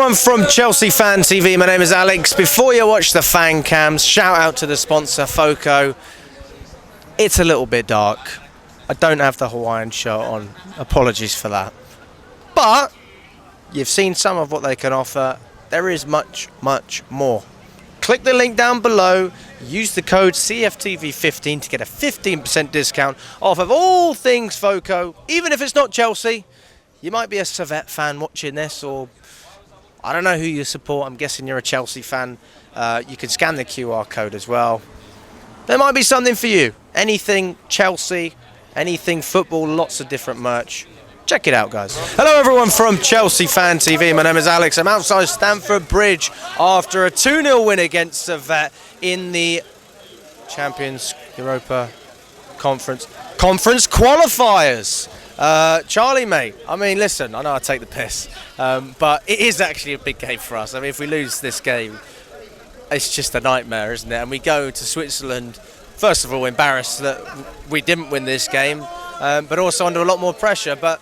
everyone from Chelsea Fan TV, my name is Alex. Before you watch the fan cams, shout out to the sponsor FOCO. It's a little bit dark. I don't have the Hawaiian shirt on, apologies for that. But you've seen some of what they can offer. There is much, much more. Click the link down below, use the code cfctvyt to get a 15% discount off of all things FOCO. Even if it's not Chelsea, you might be a Servette fan watching this, or I don't know who you support. I'm guessing you're a Chelsea fan. You can scan the QR code as well. There might be something for you. Anything Chelsea, anything football, lots of different merch. Check it out, guys. Hello, everyone from Chelsea Fan TV. My name is Alex. I'm outside Stamford Bridge after a 2-0 win against Servette in the Champions Europa Conference Qualifiers. Charlie, mate, I mean, listen, I know I take the piss, but it is actually a big game for us. I mean, if we lose this game, it's just a nightmare, isn't it? And we go to Switzerland, first of all, embarrassed that we didn't win this game, but also under a lot more pressure. But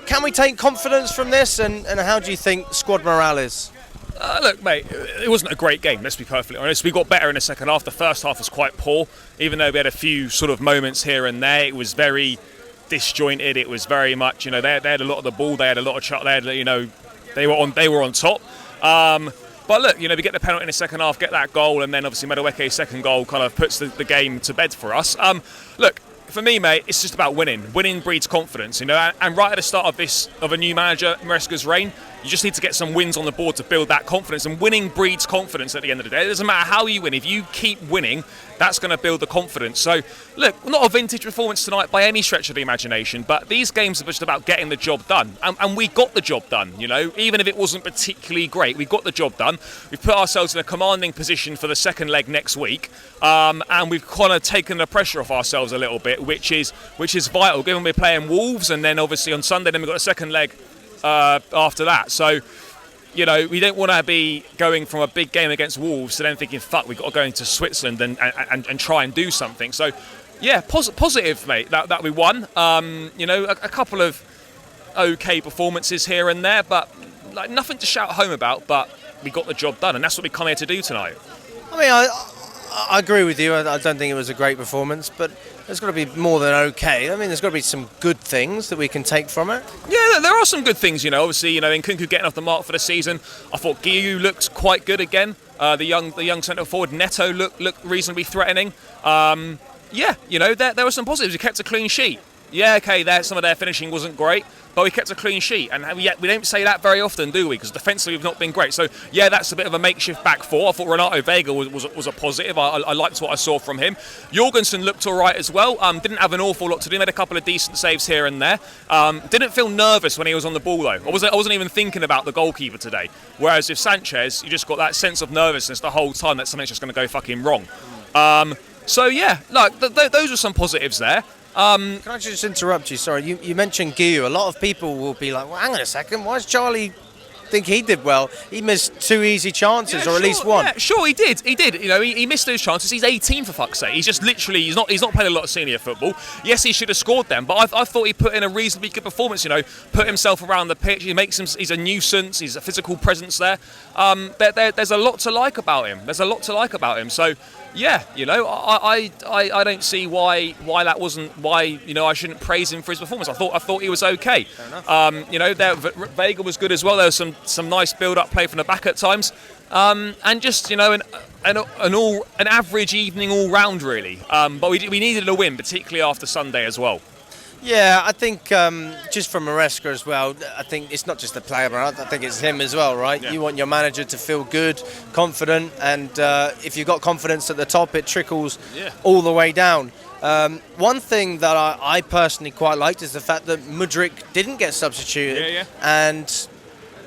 can we take confidence from this, and how do you think squad morale is? Look, mate, it wasn't a great game, let's be perfectly honest. We got better in the second half. The first half was quite poor, even though we had a few sort of moments here and there. It was very disjointed. It was very much, they had a lot of the ball. They had a lot of they were on top. But look, we get the penalty in the second half, get that goal, and then obviously Madueke's second goal kind of puts the game to bed for us. Look, for me, mate, it's just about winning. Winning breeds confidence, and right at the start of a new manager, Maresca's reign, you just need to get some wins on the board to build that confidence, and winning breeds confidence at the end of the day. It doesn't matter how you win. If you keep winning, that's going to build the confidence. So, look, not a vintage performance tonight by any stretch of the imagination, but these games are just about getting the job done. And we got the job done, even if it wasn't particularly great. We got the job done. We've put ourselves in a commanding position for the second leg next week, and we've kind of taken the pressure off ourselves a little bit, which is vital, given we're playing Wolves, and then obviously on Sunday, then we've got a second leg after that. So, we don't want to be going from a big game against Wolves to then thinking, fuck, we've got to go into Switzerland and try and do something. So, yeah, positive, mate, that we won. A couple of okay performances here and there, but nothing to shout home about, but we got the job done, and that's what we come here to do tonight. I mean, I agree with you. I don't think it was a great performance, but there's got to be more than okay. I mean, there's got to be some good things that we can take from it. Yeah, there are some good things, obviously, in Nkunku getting off the mark for the season. I thought Guiu looked quite good again. The young centre forward Neto looked reasonably threatening. There were some positives. We kept a clean sheet. Yeah, okay, some of their finishing wasn't great, but we kept a clean sheet, and yet we don't say that very often, do we? Because defensively we've not been great. So yeah, that's a bit of a makeshift back four. I thought Renato Vega was a positive. I liked what I saw from him. Jorgensen looked all right as well. Didn't have an awful lot to do. Made a couple of decent saves here and there. Didn't feel nervous when he was on the ball though. I wasn't even thinking about the goalkeeper today. Whereas with Sanchez, you just got that sense of nervousness the whole time that something's just going to go fucking wrong. So yeah, look, those were some positives there. Can I just interrupt you? Sorry, you mentioned Guiu. A lot of people will be like, well, hang on a second, why does Charlie think he did well? He missed 2 easy chances, or at least one. Yeah, sure, he did. He missed those chances. He's 18 for fuck's sake. He's just literally, he's not played a lot of senior football. Yes, he should have scored them, but I thought he put in a reasonably good performance. Put himself around the pitch. He's a nuisance. He's a physical presence there. There's a lot to like about him. So. Yeah, I don't see why that wasn't why I shouldn't praise him for his performance. I thought he was okay. Fair enough. Vega was good as well. There was some nice build-up play from the back at times, and just an average evening all round really. But we needed a win, particularly after Sunday as well. Yeah, I think just from Maresca as well, I think it's not just the player, but I think it's him as well, right? Yeah. You want your manager to feel good, confident, and if you've got confidence at the top, it trickles all the way down. One thing that I personally quite liked is the fact that Mudryk didn't get substituted, and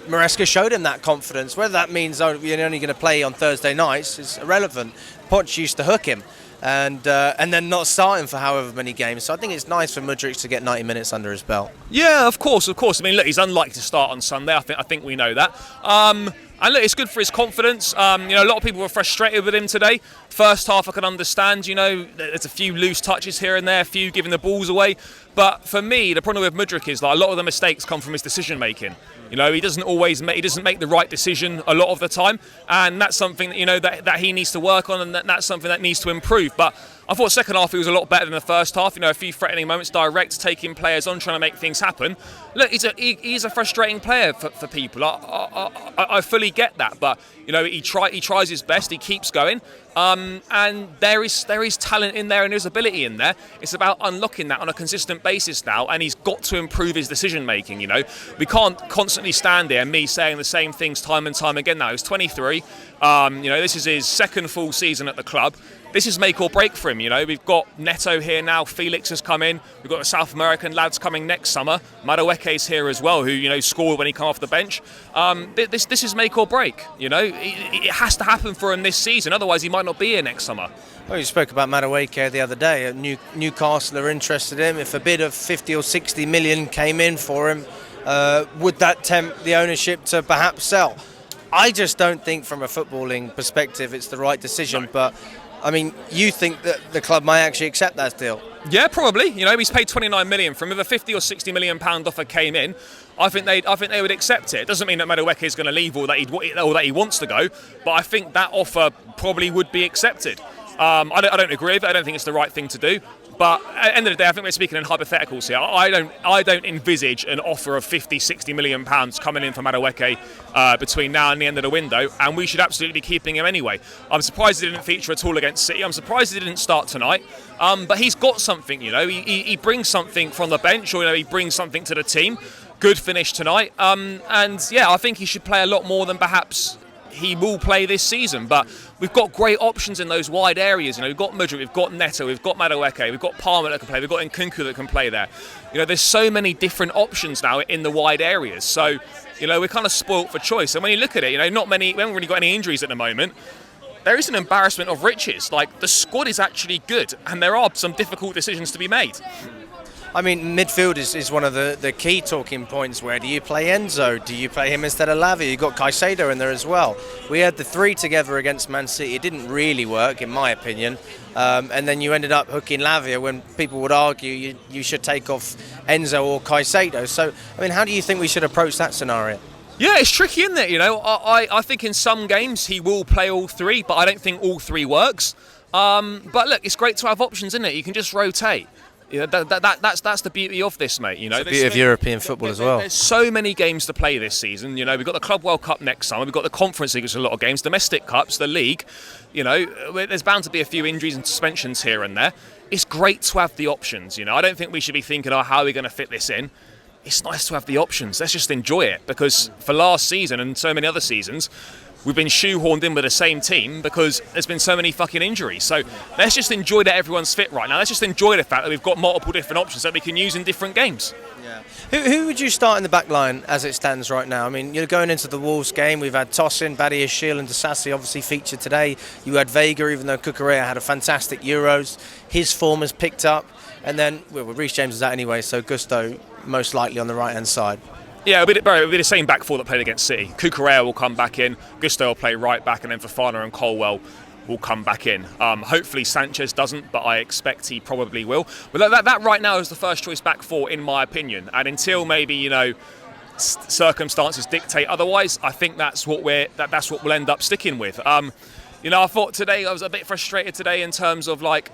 Maresca showed him that confidence. Whether that means you're only going to play on Thursday nights is irrelevant. Poch used to hook him. And then not starting for however many games. So I think it's nice for Mudryk to get 90 minutes under his belt. Yeah, of course. I mean, look, he's unlikely to start on Sunday. I think we know that. And look, it's good for his confidence. A lot of people were frustrated with him today. First half, I can understand. There's a few loose touches here and there, a few giving the balls away. But for me, the problem with Mudryk is a lot of the mistakes come from his decision making. You know, he doesn't make the right decision a lot of the time, and that's something that, you know, that he needs to work on, and that's something that needs to improve. But I thought second half he was a lot better than the first half. You know, a few threatening moments, direct, taking players on, trying to make things happen. Look, he's a frustrating player for people. I fully get that, but you know, he tries his best. He keeps going, and there is talent in there and there's ability in there. It's about unlocking that on a consistent basis now, and he's got to improve his decision making. You know, we can't constantly stand there, me saying the same things time and time again. Now he's 23. You know, this is his second full season at the club. This is make or break for him. You know, we've got Neto here now. Felix has come in. We've got the South American lads coming next summer. Madueke's here as well, who, you know, scored when he came off the bench. This is make or break. You know, it has to happen for him this season. Otherwise, he might not be here next summer. Well, you spoke about Madueke the other day. Newcastle are interested in him. If a bid of 50 or 60 million came in for him, would that tempt the ownership to perhaps sell? I just don't think from a footballing perspective it's the right decision, No. But I mean, you think that the club might actually accept that deal? Yeah, probably. You know, he's paid 29 million for him. If a 50 or 60 million pound offer came in, I think they would accept it. It doesn't mean that Madueke is going to leave or that he wants to go, but I think that offer probably would be accepted. I don't agree with it. I don't think it's the right thing to do. But at the end of the day, I think we're speaking in hypotheticals here. I don't envisage an offer of 50, 60 million pounds coming in for Madueke between now and the end of the window, and we should absolutely be keeping him anyway. I'm surprised he didn't feature at all against City. I'm surprised he didn't start tonight. But he's got something, you know. He brings something from the bench, or you know, he brings something to the team. Good finish tonight. And yeah, I think he should play a lot more than perhaps he will play this season, but we've got great options in those wide areas. You know, we've got Mudryk, we've got Neto, we've got Madueke, we've got Palmer that can play, we've got Nkunku that can play there. You know, there's so many different options now in the wide areas. So, you know, we're kind of spoilt for choice. And when you look at it, you know, we haven't really got any injuries at the moment. There is an embarrassment of riches. Like, the squad is actually good, and there are some difficult decisions to be made. I mean, midfield is one of the key talking points. Where do you play Enzo? Do you play him instead of Lavia? You've got Caicedo in there as well. We had the three together against Man City. It didn't really work, in my opinion. And then you ended up hooking Lavia when people would argue you should take off Enzo or Caicedo. So, I mean, how do you think we should approach that scenario? Yeah, it's tricky, isn't it? You know, I think in some games he will play all three, but I don't think all three works. But look, it's great to have options, isn't it? You can just rotate. You know, that's the beauty of this, mate. You know, it's the beauty of European football as well. There's so many games to play this season. You know, we've got the Club World Cup next summer. We've got the Conference League, which is a lot of games. Domestic cups, the league. You know, there's bound to be a few injuries and suspensions here and there. It's great to have the options. You know, I don't think we should be thinking, oh, how are we going to fit this in? It's nice to have the options. Let's just enjoy it, because for last season and so many other seasons, we've been shoehorned in with the same team because there's been so many fucking injuries. So let's just enjoy that everyone's fit right now. Let's just enjoy the fact that we've got multiple different options that we can use in different games. Yeah. Who would you start in the back line as it stands right now? I mean, you're going into the Wolves game. We've had Tosin, Badiashile and Disasi obviously featured today. You had Vega, even though Cucurella had a fantastic Euros. His form has picked up. And then, well, Reece James is out anyway, so Gusto most likely on the right-hand side. Yeah, it'll be the same back four that played against City. Cucurella will come back in, Gusto will play right back, and then Fofana and Colwell will come back in. Hopefully Sanchez doesn't, but I expect he probably will. But that right now is the first choice back four, in my opinion. And until maybe, you know, circumstances dictate otherwise, I think that's what we'll end up sticking with. You know, I thought today I was a bit frustrated today in terms of, like,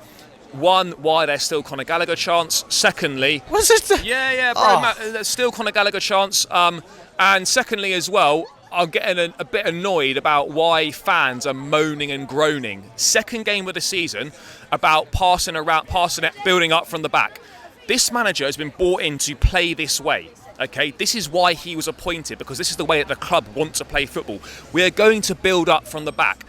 one, why there's still Conor Gallagher chance. Secondly, was it? Yeah, bro, there's still Conor Gallagher chance. And secondly, as well, I'm getting a bit annoyed about why fans are moaning and groaning. Second game of the season about passing it, building up from the back. This manager has been brought in to play this way. Okay, this is why he was appointed, because this is the way that the club want to play football. We are going to build up from the back.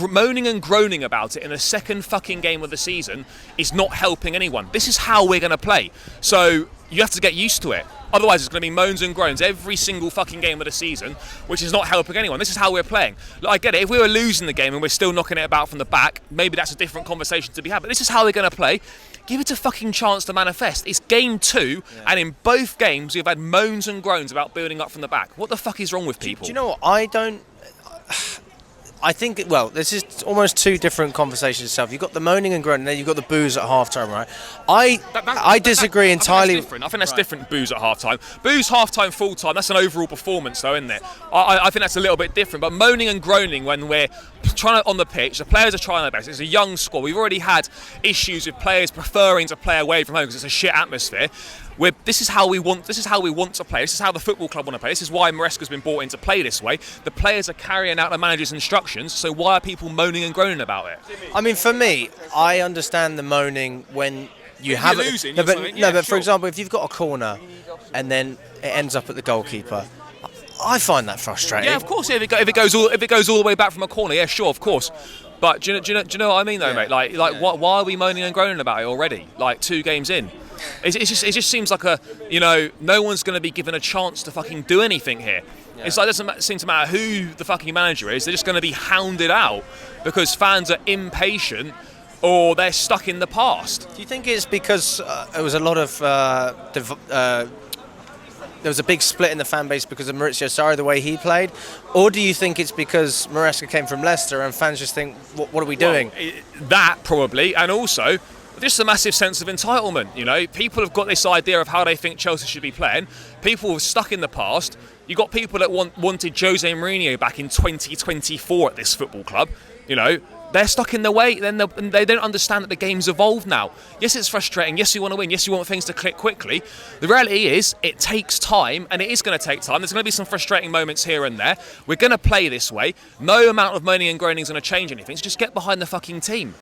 Moaning and groaning about it in the second fucking game of the season is not helping anyone. This is how we're going to play. So you have to get used to it. Otherwise, it's going to be moans and groans every single fucking game of the season, which is not helping anyone. This is how we're playing. Look, I get it. If we were losing the game and we're still knocking it about from the back, maybe that's a different conversation to be had. But this is how we're going to play. Give it a fucking chance to manifest. It's game two, and in both games, we've had moans and groans about building up from the back. What the fuck is wrong with people? Do you know what? I don't... I think, well, this is almost two different conversations itself. You've got the moaning and groaning, then you've got the boos at half-time, right? I disagree entirely. I think that's different, boos at half-time. Boos half-time, full-time, that's an overall performance though, isn't it? I think that's a little bit different. But moaning and groaning when we're trying to, on the pitch, the players are trying their best. It's a young squad. We've already had issues with players preferring to play away from home because it's a shit atmosphere. This is how we want to play. This is how the football club want to play. This is why Maresca's been brought in to play this way. The players are carrying out the manager's instructions, so why are people moaning and groaning about it? I mean, for me, I understand the moaning when you have you're losing. But for example, if you've got a corner and then it ends up at the goalkeeper, I find that frustrating. Yeah, of course. If it goes all the way back from a corner, yeah, sure, of course. But do you know what I mean, though, mate? Why are we moaning and groaning about it already? Like 2 games in. It just seems like no one's going to be given a chance to fucking do anything here. Yeah. It's like it doesn't seem to matter who the fucking manager is. They're just going to be hounded out because fans are impatient or they're stuck in the past. Do you think it's because there was a lot of there was a big split in the fan base because of Maurizio Sarri, the way he played, or do you think it's because Maresca came from Leicester and fans just think, what are we doing? That probably, and also just a massive sense of entitlement. You know, people have got this idea of how they think Chelsea should be playing. People are stuck in the past. You got people that wanted Jose Mourinho back in 2024 at this football club. You know, they're stuck in the way. Then they don't understand that the game's evolved now. Yes, it's frustrating. Yes, you want to win. Yes, you want things to click quickly. The reality is, it takes time, and it is going to take time. There's going to be some frustrating moments here and there. We're going to play this way. No amount of moaning and groaning is going to change anything. So just get behind the fucking team.